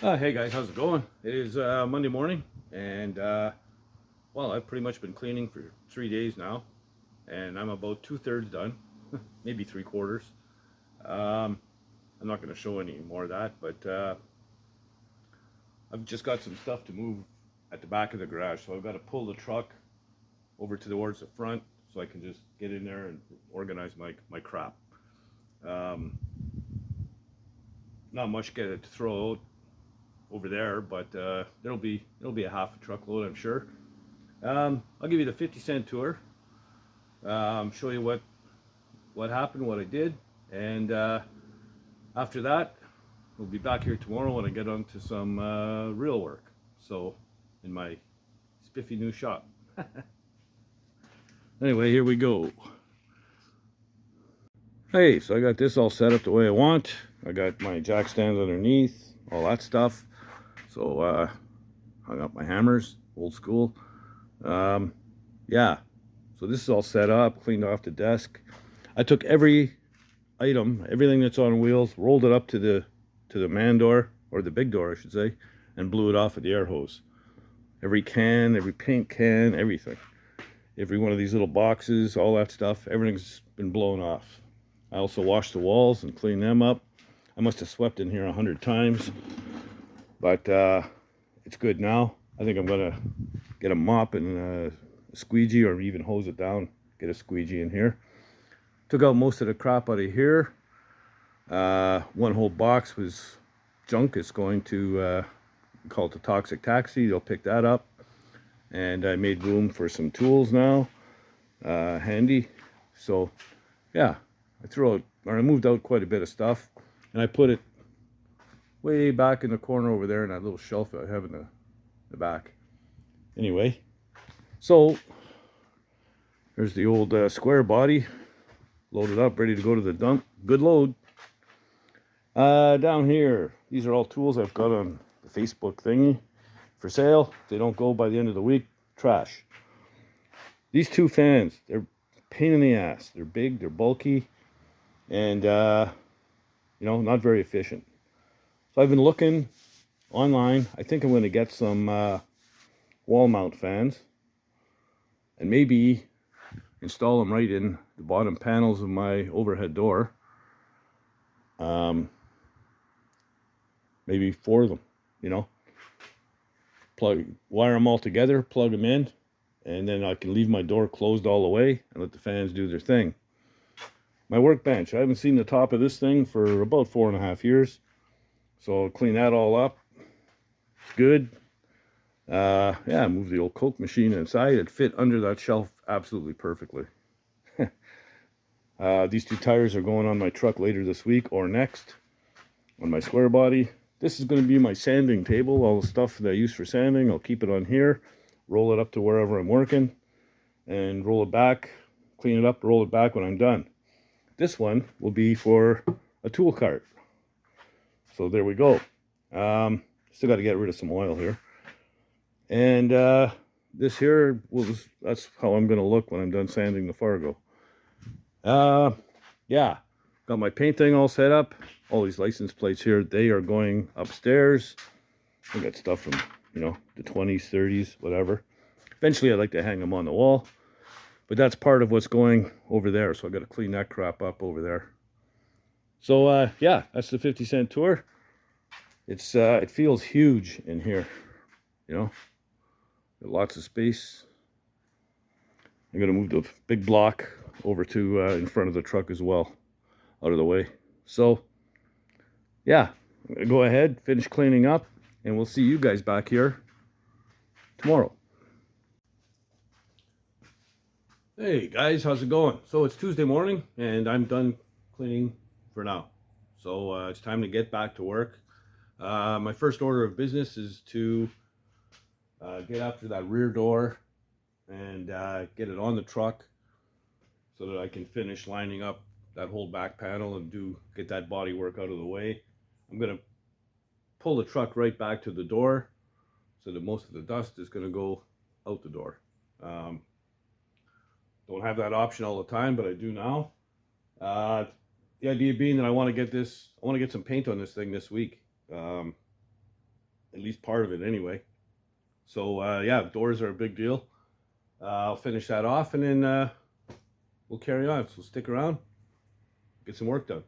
Hey guys, how's it going? It is Monday morning, and well, I've pretty much been cleaning for 3 days now, and I'm about 2/3 done, maybe 3/4. Um, I'm not going to show any more of that, but I've just got some stuff to move at the back of the garage, so I've got to pull the truck over towards the front so I can just get in there and organize my crap. Um, Not much get it to throw out over there, but it'll be a half a truckload, I'm sure. I'll give you the 50-cent tour. Show you what happened, what I did, and after that, we'll be back here tomorrow when I get on to some real work. So, in my spiffy new shop. Anyway, here we go. Hey, so I got this all set up the way I want. I got my jack stands underneath, all that stuff. So, hung up my hammers, old school. Yeah, so this is all set up, cleaned off the desk. I took every item, everything that's on wheels, rolled it up to the man door, or the big door I should say, and blew it off with the air hose. Every can, every paint can, everything. Every one of these little boxes, all that stuff, everything's been blown off. I also washed the walls and cleaned them up. I must have swept in here 100 times, but it's good now. I think I'm gonna get a mop and a squeegee, or even hose it down, get a squeegee in here. Took out most of the crap out of here. One whole box was junk. It's going to call it the toxic taxi. They'll pick that up. And I made room for some tools now, handy. So yeah, I moved out quite a bit of stuff, and I put it way back in the corner over there in that little shelf I have in the back. Anyway, so there's the old square body, loaded up, ready to go to the dump. Good load. Down here, these are all tools I've got on the Facebook thingy for sale. If they don't go by the end of the week, trash. These two fans, they're a pain in the ass. They're big, they're bulky, and not very efficient. So I've been looking online. I think I'm going to get some wall mount fans and maybe install them right in the bottom panels of my overhead door. Maybe 4 of them, wire them all together, plug them in, and then I can leave my door closed all the way and let the fans do their thing. My workbench, I haven't seen the top of this thing for about 4.5 years, so I'll clean that all up. It's good. Yeah, move the old Coke machine inside. It fit under that shelf absolutely perfectly. These 2 tires are going on my truck later this week or next on my square body. This is going to be my sanding table. All the stuff that I use for sanding, I'll keep it on here, roll it up to wherever I'm working, and roll it back, clean it up, roll it back when I'm done. This one will be for a tool cart. So there we go. Still got to get rid of some oil here. And this here, that's how I'm going to look when I'm done sanding the Fargo. Yeah, got my paint thing all set up. All these license plates here, they are going upstairs. I got stuff from, the 20s, 30s, whatever. Eventually I'd like to hang them on the wall, but that's part of what's going over there. So I got to clean that crap up over there. So yeah, that's the 50-cent tour. It feels huge in here, got lots of space. I'm gonna move the big block over to in front of the truck as well, out of the way. So yeah, I'm gonna go ahead, finish cleaning up, and we'll see you guys back here tomorrow. Hey guys, how's it going? So it's Tuesday morning, and I'm done cleaning for now. So it's time to get back to work. My first order of business is to get after that rear door and get it on the truck so that I can finish lining up that whole back panel and get that body work out of the way. I'm going to pull the truck right back to the door so that most of the dust is going to go out the door. Don't have that option all the time, but I do now. The idea being that I want to get some paint on this thing this week. at least part of it anyway. So yeah, doors are a big deal. I'll finish that off, and then we'll carry on. So stick around, get some work done.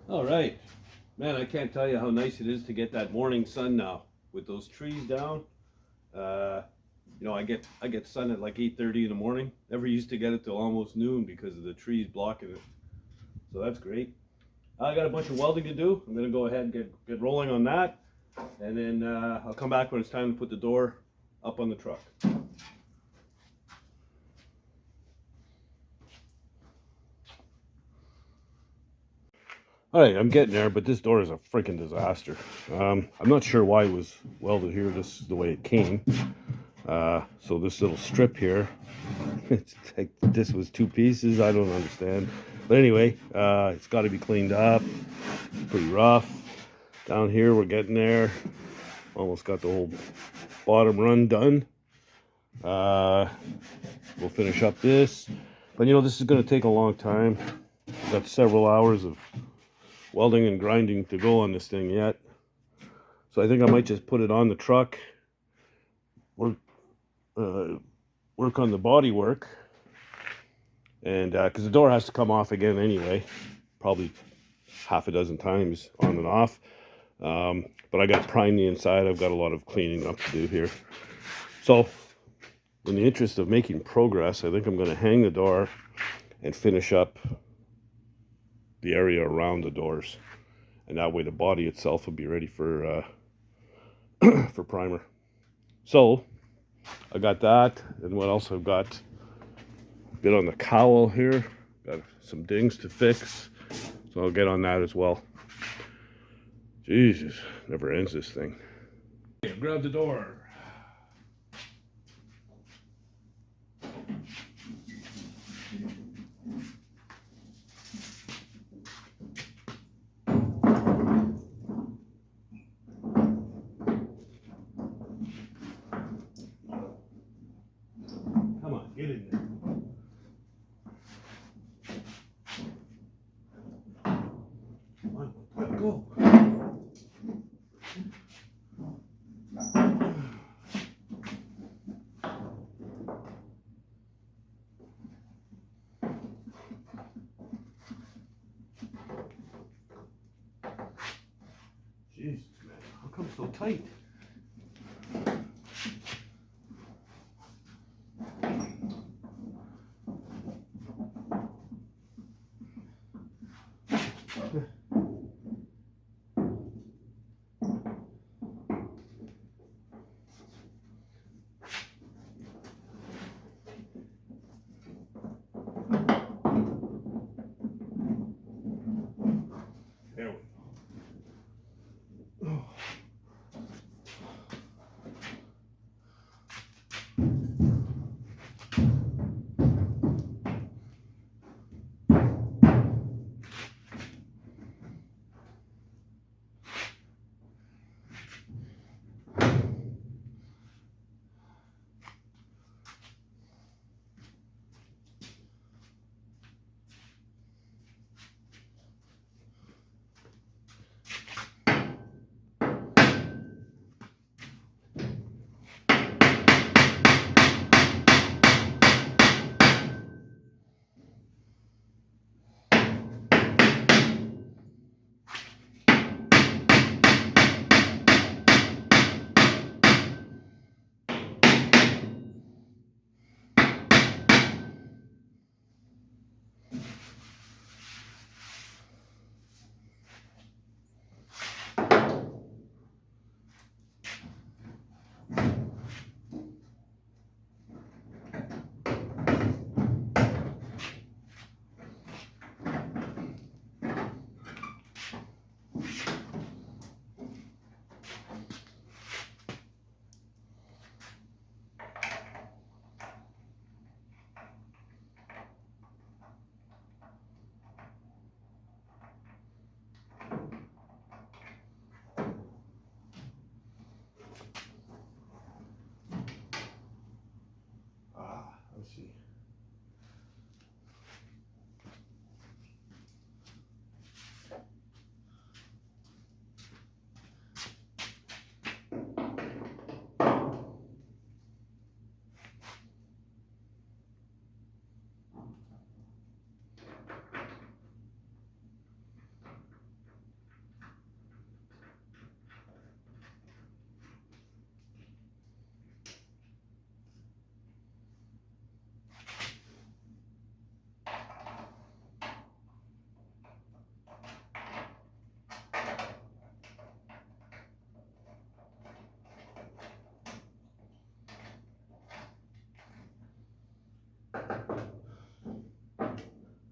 All right, man, I can't tell you how nice it is to get that morning sun now with those trees down. You know, I get sun at like 8:30 in the morning. Never used to get it till almost noon because of the trees blocking it. So that's great. I got a bunch of welding to do. I'm gonna go ahead and get rolling on that, and then I'll come back when it's time to put the door up on the truck. All right, I'm getting there, but this door is a freaking disaster. I'm not sure why it was welded here. This is the way it came. So this little strip here, it's like this was two pieces. I don't understand. But anyway, it's got to be cleaned up. Pretty rough. Down here, we're getting there. Almost got the whole bottom run done. We'll finish up this. But you know, this is going to take a long time. I've got several hours of welding and grinding to go on this thing yet. So I think I might just put it on the truck, work on the body work, and because the door has to come off again anyway, probably half a dozen times on and off. But I got to prime the inside. I've got a lot of cleaning up to do here. So in the interest of making progress, I think I'm going to hang the door and finish up the area around the doors, and that way the body itself will be ready for for primer. So I got that, and what else I've got? A bit on the cowl here. Got some dings to fix, so I'll get on that as well. Jesus, never ends this thing. Okay, grab the door. Come on, get in there. Come on, let go. Jesus, man, how come so tight? There we go. Let's see.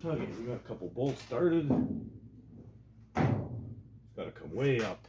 Okay, we got a couple bolts started. It's got to come way up.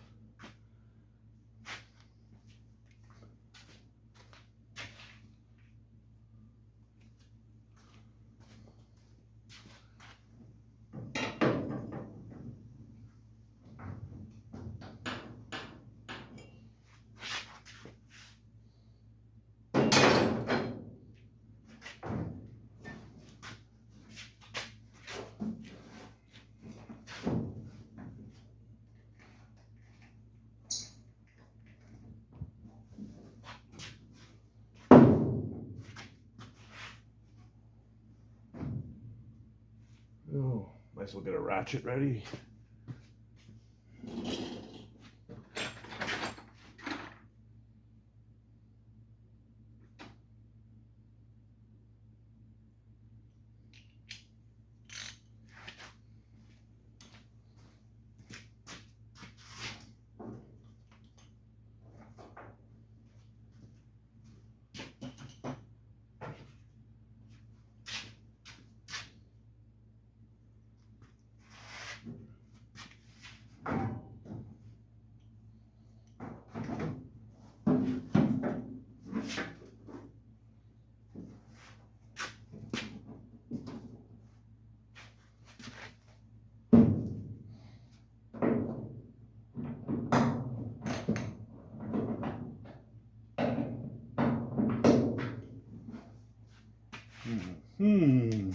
Oh, might as well get a ratchet ready. Hmm.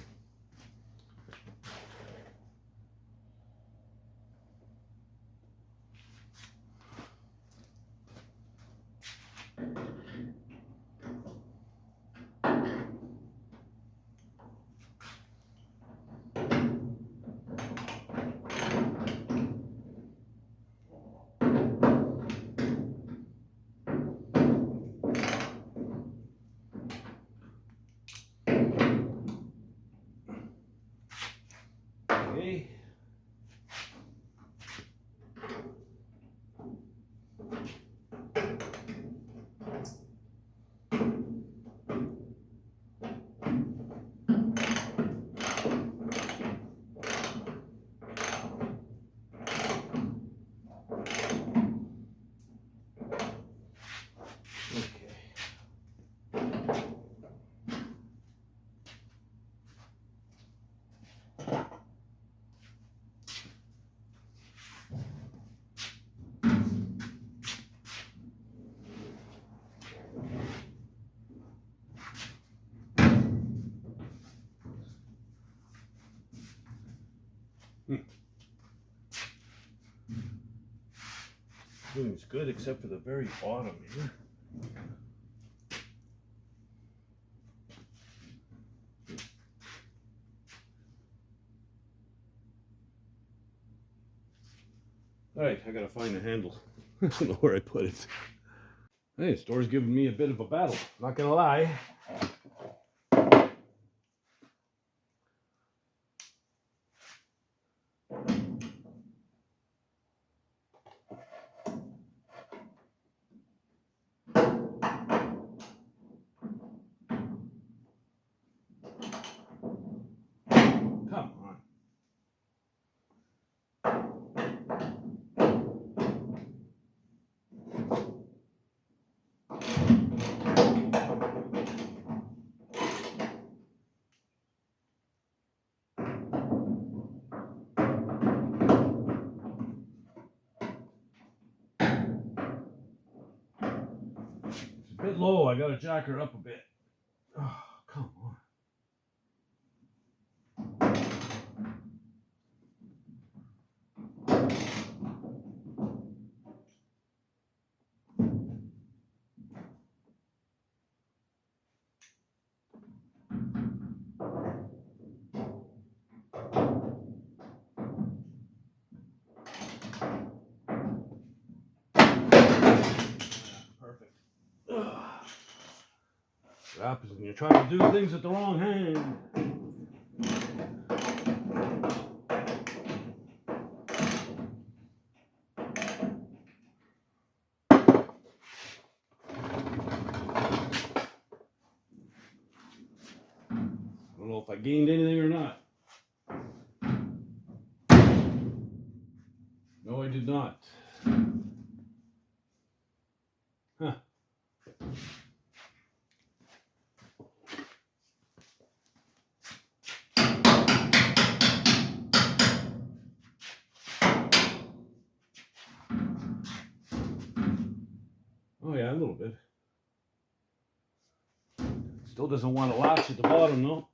Okay. Everything's good except for the very bottom here. Alright, I gotta find the handle. I don't know where I put it. Hey, the store's giving me a bit of a battle, not gonna lie. Come on. bit low. I gotta jack her up a bit. Oh, come on. Perfect. Ugh. What happens when you're trying to do things with the wrong hand? I don't know if I gained anything or not. No, I did not. Huh. Oh yeah, a little bit. Still doesn't want to latch at the bottom though.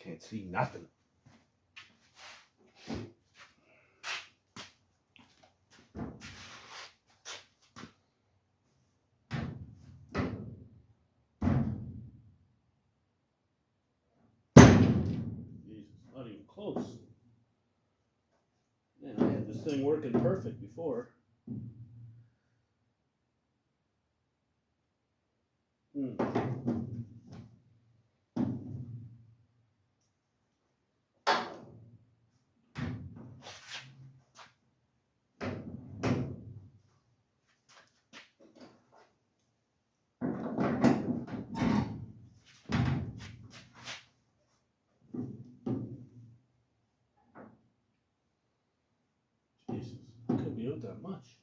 Can't see nothing. Jesus, not even close. Man, I had this thing working perfect before. Jesus, it could be out that much.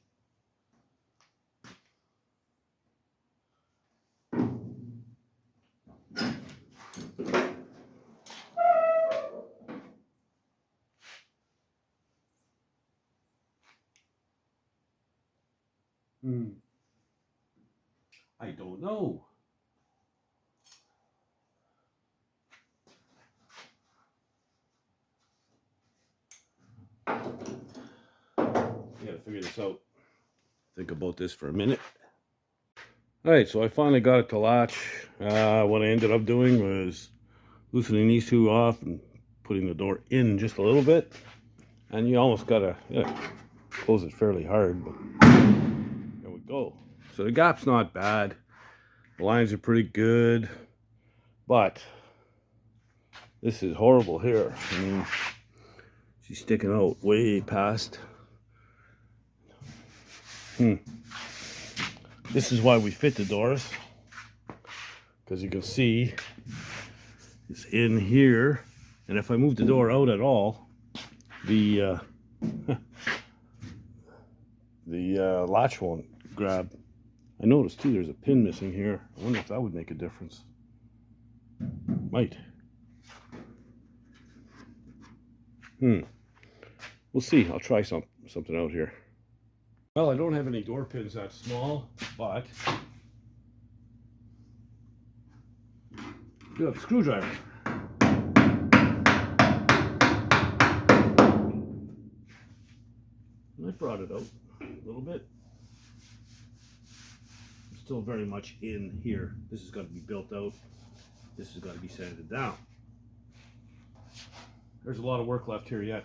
I don't know. I gotta figure this out. Think about this for a minute. Alright, so I finally got it to latch. What I ended up doing was loosening these two off and putting the door in just a little bit. And you almost gotta close it fairly hard, but there we go. So the gap's not bad. The lines are pretty good, but this is horrible here. I mean, she's sticking out way past. This is why we fit the doors, because you can see it's in here, and if I move the door out at all, the latch won't grab. I noticed too there's a pin missing here. I wonder if that would make a difference. Might. We'll see. I'll try something out here. Well, I don't have any door pins that small, but I do have a screwdriver. And I brought it out a little bit. It's still very much in here. This has got to be built out. This has got to be sanded down. There's a lot of work left here yet.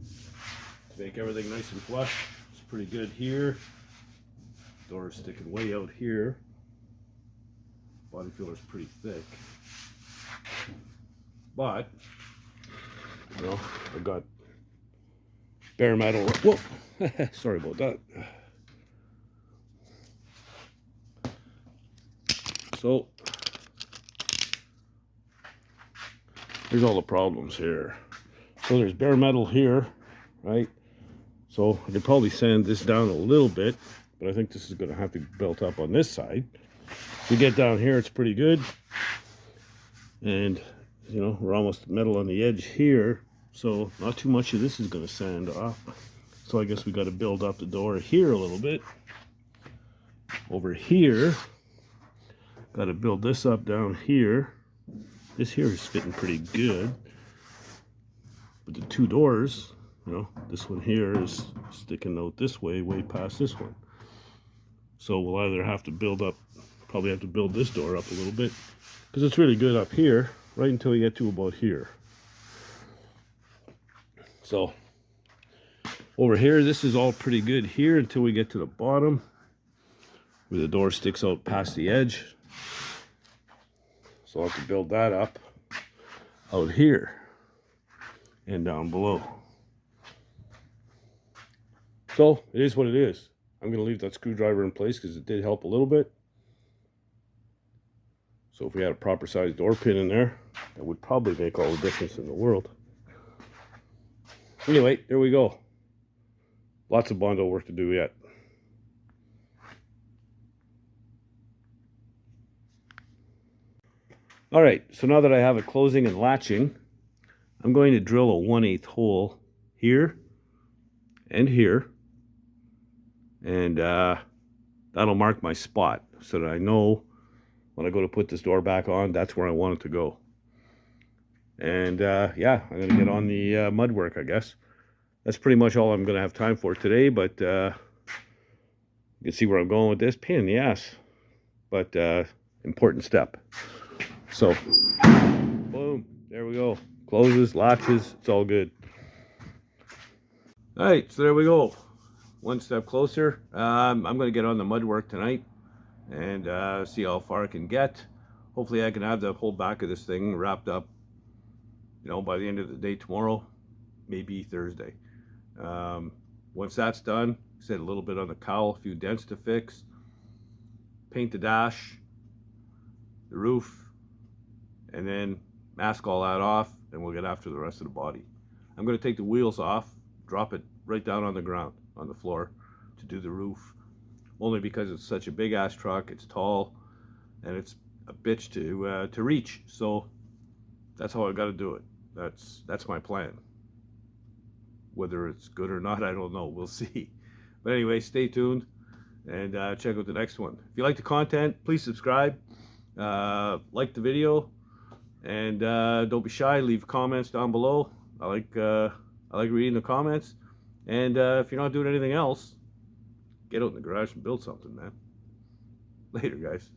To make everything nice and flush. It's pretty good here. Door is sticking way out here. Body filler is pretty thick. But, you know, I got bare metal. Whoa! Sorry about that. So, here's all the problems here. So there's bare metal here, right? So I could probably sand this down a little bit, but I think this is going to have to be built up on this side. If you get down here, it's pretty good. And, you know, we're almost metal on the edge here, so not too much of this is going to sand off. So I guess we got to build up the door here a little bit. Over here, got to build this up down here. This here is fitting pretty good. But the two doors, you know, this one here is sticking out this way past this one. So we'll either have to build up, probably have to build this door up a little bit, because it's really good up here, right until you get to about here. So over here, this is all pretty good here until we get to the bottom, where the door sticks out past the edge. So I'll have to build that up out here and down below. So it is what it is. I'm going to leave that screwdriver in place because it did help a little bit. So if we had a proper sized door pin in there, that would probably make all the difference in the world. Anyway, there we go. Lots of Bondo work to do yet. All right, so now that I have it closing and latching, I'm going to drill a 1/8 hole here and here. And that'll mark my spot so that I know when I go to put this door back on, that's where I want it to go. And yeah, I'm gonna get on the mud work, I guess. That's pretty much all I'm gonna have time for today, but you can see where I'm going with this. Pain in the ass, but important step. So, boom, there we go. Closes, latches, it's all good. All right, so there we go. One step closer. I'm going to get on the mud work tonight and see how far I can get. Hopefully I can have the whole back of this thing wrapped up, you know, by the end of the day tomorrow, maybe Thursday. Once that's done, set a little bit on the cowl, a few dents to fix, paint the dash, the roof, and then mask all that off, and we'll get after the rest of the body. I'm going to take the wheels off, drop it right down on the ground, on the floor, to do the roof, only because it's such a big ass truck. It's tall and it's a bitch to reach, so that's how I got to do it. That's my plan. Whether it's good or not, I don't know, we'll see. But anyway, stay tuned and check out the next one. If you like the content, please subscribe, like the video, and don't be shy, leave comments down below. I like reading the comments. And if you're not doing anything else, get out in the garage and build something, man. Later, guys.